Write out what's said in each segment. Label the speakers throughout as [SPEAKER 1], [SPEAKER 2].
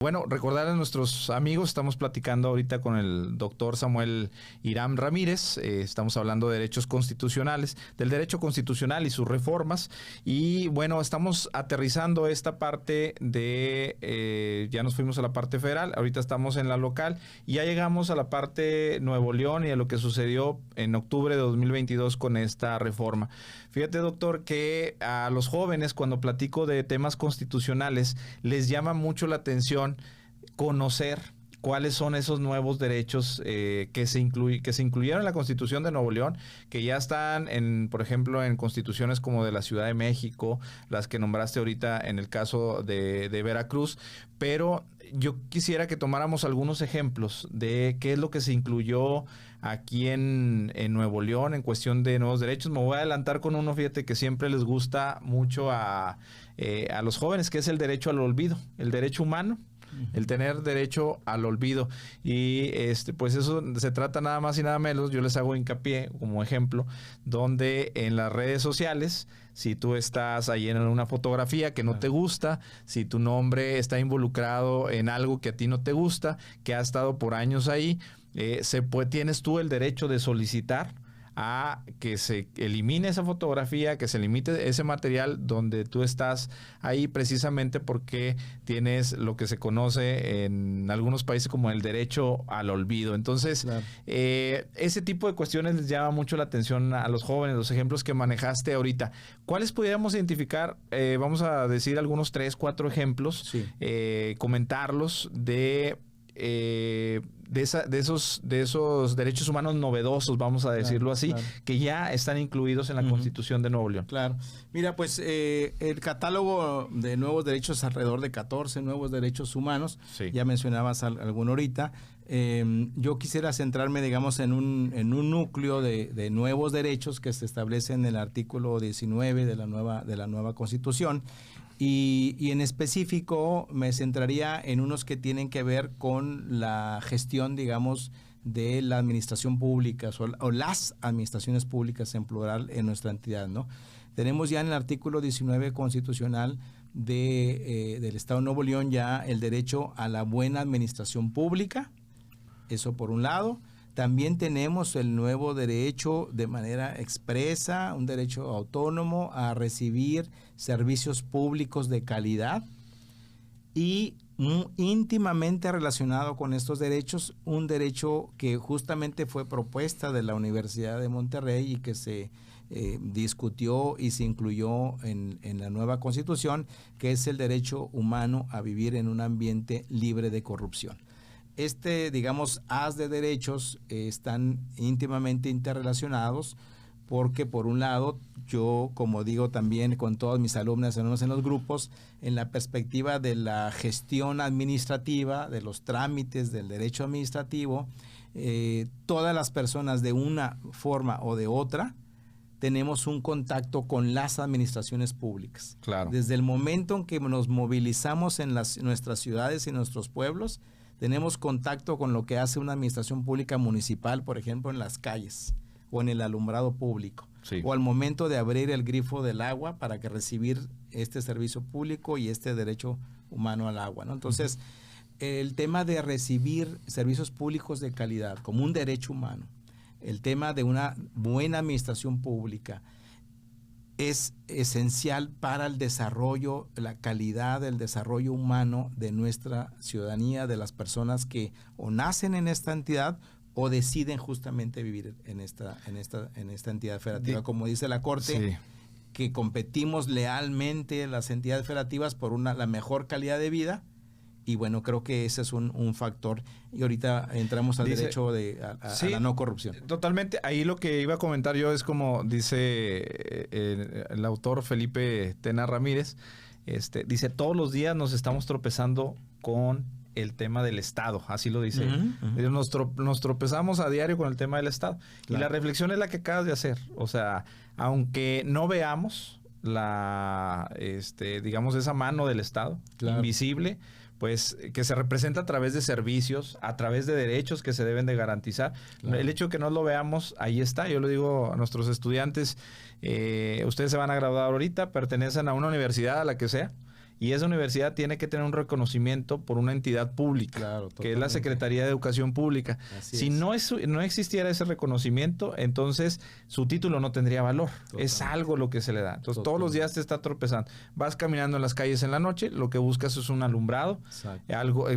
[SPEAKER 1] Bueno, recordar a nuestros amigos, estamos platicando ahorita con el doctor Samuel Hiram Ramírez, estamos hablando de derechos constitucionales, del derecho constitucional y sus reformas, y bueno, estamos aterrizando esta parte de, ya nos fuimos a la parte federal, ahorita estamos en la local, y ya llegamos a la parte Nuevo León y a lo que sucedió en octubre de 2022 con esta reforma. Fíjate, doctor, que a los jóvenes, cuando platico de temas constitucionales, les llama mucho la atención conocer cuáles son esos nuevos derechos que se incluyeron en la Constitución de Nuevo León, que ya están, por ejemplo, en constituciones como de la Ciudad de México, las que nombraste ahorita en el caso de Veracruz, pero yo quisiera que tomáramos algunos ejemplos de qué es lo que se incluyó aquí en Nuevo León en cuestión de nuevos derechos. Me voy a adelantar con uno, fíjate, que siempre les gusta mucho a los jóvenes, que es el derecho al olvido, el derecho humano, el tener derecho al olvido. Y pues eso se trata nada más y nada menos, yo les hago hincapié como ejemplo, donde en las redes sociales, si tú estás ahí en una fotografía que no te gusta, si tu nombre está involucrado en algo que a ti no te gusta, que ha estado por años ahí, tienes tú el derecho de solicitar a que se elimine esa fotografía, que se limite ese material donde tú estás ahí, precisamente porque tienes lo que se conoce en algunos países como el derecho al olvido. Entonces, claro, ese tipo de cuestiones les llama mucho la atención a los jóvenes, los ejemplos que manejaste ahorita. ¿Cuáles pudiéramos identificar? Vamos a decir algunos 3, 4 ejemplos, sí, comentarlos de esos derechos humanos novedosos, vamos a decirlo así, claro, que ya están incluidos en la Constitución de Nuevo León.
[SPEAKER 2] Claro. Mira, pues el catálogo de nuevos derechos, alrededor de 14 nuevos derechos humanos, sí, ya mencionabas alguno ahorita. Yo quisiera centrarme, digamos, en un núcleo de nuevos derechos que se establecen en el artículo 19 de la nueva Constitución. Y en específico me centraría en unos que tienen que ver con la gestión, digamos, de la administración pública o las administraciones públicas en plural en nuestra entidad, ¿no? Tenemos ya en el artículo 19 constitucional del Estado de Nuevo León ya el derecho a la buena administración pública, eso por un lado. También tenemos el nuevo derecho de manera expresa, un derecho autónomo a recibir servicios públicos de calidad y íntimamente relacionado con estos derechos, un derecho que justamente fue propuesta de la Universidad de Monterrey y que se discutió y se incluyó en la nueva Constitución, que es el derecho humano a vivir en un ambiente libre de corrupción. Digamos, haz de derechos están íntimamente interrelacionados porque, por un lado, yo, como digo también con todas mis alumnas en los grupos, en la perspectiva de la gestión administrativa, de los trámites del derecho administrativo, todas las personas de una forma o de otra tenemos un contacto con las administraciones públicas.
[SPEAKER 1] Claro.
[SPEAKER 2] Desde el momento en que nos movilizamos en nuestras ciudades y nuestros pueblos, tenemos contacto con lo que hace una administración pública municipal, por ejemplo, en las calles o en el alumbrado público. Sí. O al momento de abrir el grifo del agua para que recibir este servicio público y este derecho humano al agua, ¿no? Entonces, el tema de recibir servicios públicos de calidad como un derecho humano, el tema de una buena administración pública, es esencial para el desarrollo, la calidad del desarrollo humano de nuestra ciudadanía, de las personas que o nacen en esta entidad o deciden justamente vivir en esta entidad federativa. Como dice la Corte, sí, que competimos lealmente las entidades federativas por la mejor calidad de vida. Y bueno, creo que ese es un factor. Y ahorita entramos al derecho a la no corrupción.
[SPEAKER 1] Totalmente. Ahí lo que iba a comentar yo es como dice el autor Felipe Tena Ramírez, dice, todos los días nos estamos tropezando con el tema del Estado, así lo dice. Nos tropezamos a diario con el tema del Estado. Claro. Y la reflexión es la que acabas de hacer. O sea, aunque no veamos digamos, esa mano del Estado, claro, invisible, pues que se representa a través de servicios, a través de derechos que se deben de garantizar. Claro. El hecho de que no lo veamos, ahí está. Yo le digo a nuestros estudiantes, ustedes se van a graduar ahorita, pertenecen a una universidad, a la que sea, y esa universidad tiene que tener un reconocimiento por una entidad pública,
[SPEAKER 2] claro,
[SPEAKER 1] que es la Secretaría de Educación Pública. Si no existiera ese reconocimiento, entonces su título no tendría valor. Totalmente. Es algo lo que se le da. Entonces todos los días te está tropezando. Vas caminando en las calles en la noche, lo que buscas es un alumbrado,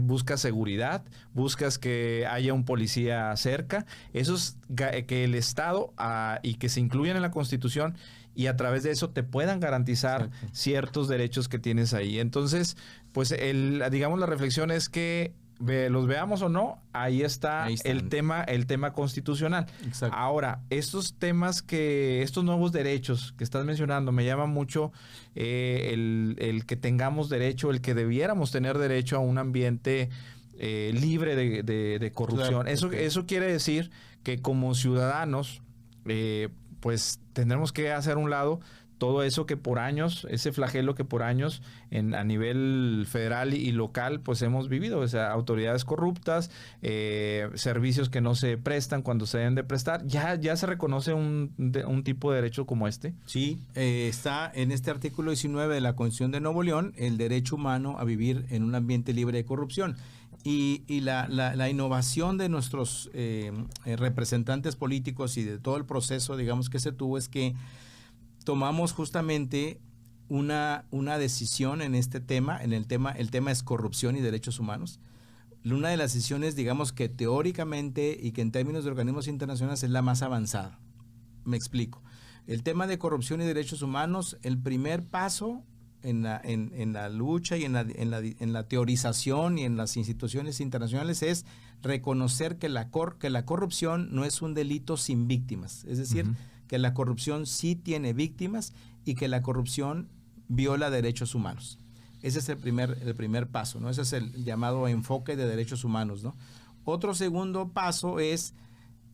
[SPEAKER 1] buscas seguridad, buscas que haya un policía cerca. Eso es que el Estado y que se incluyan en la Constitución, y a través de eso te puedan garantizar ciertos derechos que tienes ahí. Entonces, pues digamos la reflexión es que los veamos o no, ahí está el tema constitucional. Exacto. Ahora, estos nuevos derechos que estás mencionando, me llama mucho el que tengamos derecho, el que debiéramos tener derecho a un ambiente libre de corrupción. Claro, eso quiere decir que como ciudadanos, pues tendremos que hacer a un lado todo eso que por años, ese flagelo que por años a nivel federal y local pues hemos vivido, o sea, autoridades corruptas, servicios que no se prestan cuando se deben de prestar. ¿Ya se reconoce un tipo de derecho como este?
[SPEAKER 2] Sí, está en este artículo 19 de la Constitución de Nuevo León el derecho humano a vivir en un ambiente libre de corrupción. Y la innovación de nuestros representantes políticos y de todo el proceso, digamos, que se tuvo, es que tomamos justamente una decisión en este tema, el tema es corrupción y derechos humanos. Una de las decisiones, digamos, que teóricamente y que en términos de organismos internacionales es la más avanzada. Me explico. El tema de corrupción y derechos humanos, el primer paso en la lucha y en la teorización y en las instituciones internacionales es reconocer que la corrupción no es un delito sin víctimas. Es decir, que la corrupción sí tiene víctimas y que la corrupción viola derechos humanos. Ese es el primer paso, ¿no? Ese es el llamado enfoque de derechos humanos, ¿no? Otro segundo paso es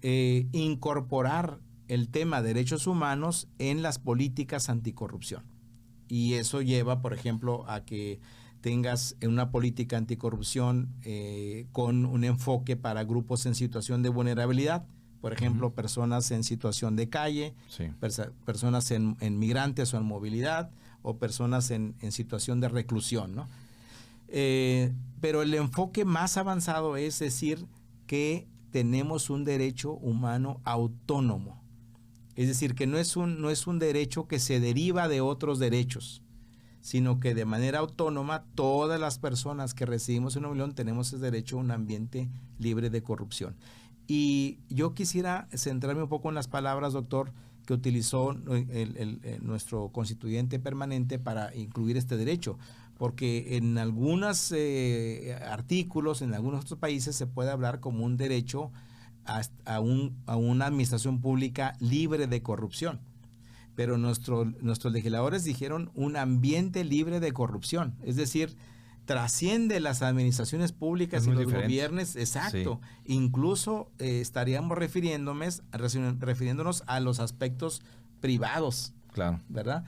[SPEAKER 2] incorporar el tema de derechos humanos en las políticas anticorrupción. Y eso lleva, por ejemplo, a que tengas una política anticorrupción con un enfoque para grupos en situación de vulnerabilidad. Por ejemplo, personas en situación de calle, personas en migrantes o en movilidad, o personas en situación de reclusión, ¿no? Pero el enfoque más avanzado es decir que tenemos un derecho humano autónomo. Es decir, que no es un derecho que se deriva de otros derechos, sino que de manera autónoma todas las personas que residimos en Nuevo León tenemos ese derecho a un ambiente libre de corrupción. Y yo quisiera centrarme un poco en las palabras, doctor, que utilizó nuestro constituyente permanente para incluir este derecho, porque en algunos artículos, en algunos otros países se puede hablar como un derecho a una administración pública libre de corrupción. Pero nuestros legisladores dijeron un ambiente libre de corrupción, es decir, trasciende las administraciones públicas y los gobiernos, exacto. Sí. Incluso estaríamos refiriéndonos a los aspectos privados, claro, ¿verdad?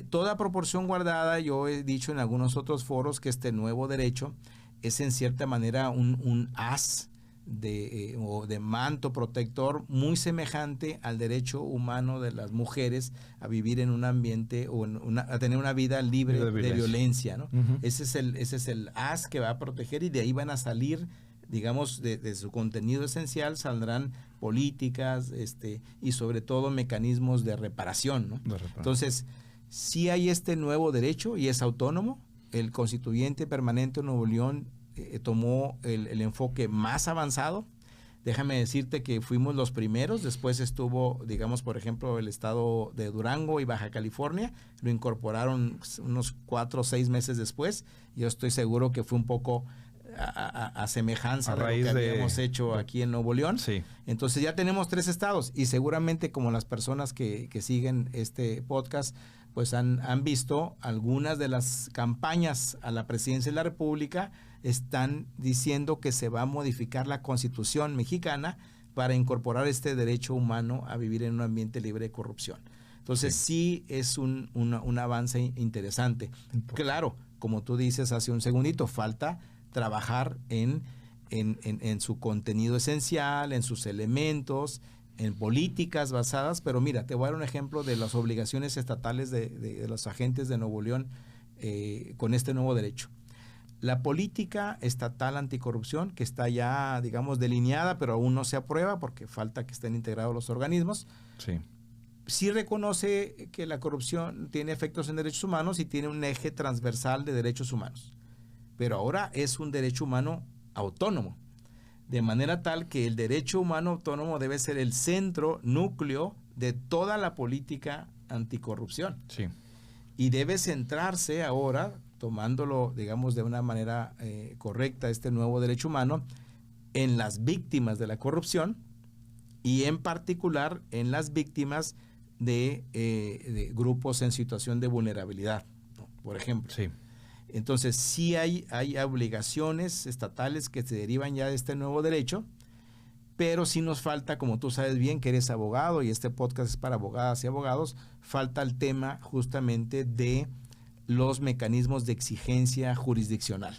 [SPEAKER 2] Toda proporción guardada, yo he dicho en algunos otros foros que este nuevo derecho es en cierta manera un haz o de manto protector muy semejante al derecho humano de las mujeres a vivir en un ambiente o a tener una vida libre de violencia, ¿no? Ese es el haz que va a proteger, y de ahí van a salir, digamos, de su contenido esencial saldrán políticas y sobre todo mecanismos de reparación, ¿no? Entonces, sí hay este nuevo derecho y es autónomo. El constituyente permanente de Nuevo León tomó el enfoque más avanzado. Déjame decirte que fuimos los primeros, después estuvo, digamos, por ejemplo, el estado de Durango y Baja California, lo incorporaron unos 4 o 6 meses después. Yo estoy seguro que fue un poco a semejanza de lo que habíamos hecho aquí en Nuevo León. Sí. Entonces ya tenemos 3 estados y seguramente, como las personas que siguen este podcast pues han visto, algunas de las campañas a la presidencia de la República están diciendo que se va a modificar la Constitución mexicana para incorporar este derecho humano a vivir en un ambiente libre de corrupción. Entonces sí es un avance interesante. Claro, como tú dices hace un segundito, falta trabajar en su contenido esencial, en sus elementos, en políticas basadas, pero mira, te voy a dar un ejemplo de las obligaciones estatales de los agentes de Nuevo León con este nuevo derecho. La política estatal anticorrupción, que está ya, digamos, delineada, pero aún no se aprueba porque falta que estén integrados los organismos, sí reconoce que la corrupción tiene efectos en derechos humanos y tiene un eje transversal de derechos humanos. Pero ahora es un derecho humano autónomo, de manera tal que el derecho humano autónomo debe ser el centro, núcleo de toda la política anticorrupción.
[SPEAKER 1] Sí.
[SPEAKER 2] Y debe centrarse ahora, tomándolo, digamos, de una manera correcta, este nuevo derecho humano, en las víctimas de la corrupción y en particular en las víctimas de grupos en situación de vulnerabilidad, ¿no? Por ejemplo.
[SPEAKER 1] Sí.
[SPEAKER 2] Entonces, sí hay obligaciones estatales que se derivan ya de este nuevo derecho, pero sí nos falta, como tú sabes bien que eres abogado y este podcast es para abogadas y abogados, falta el tema justamente de los mecanismos de exigencia jurisdiccional.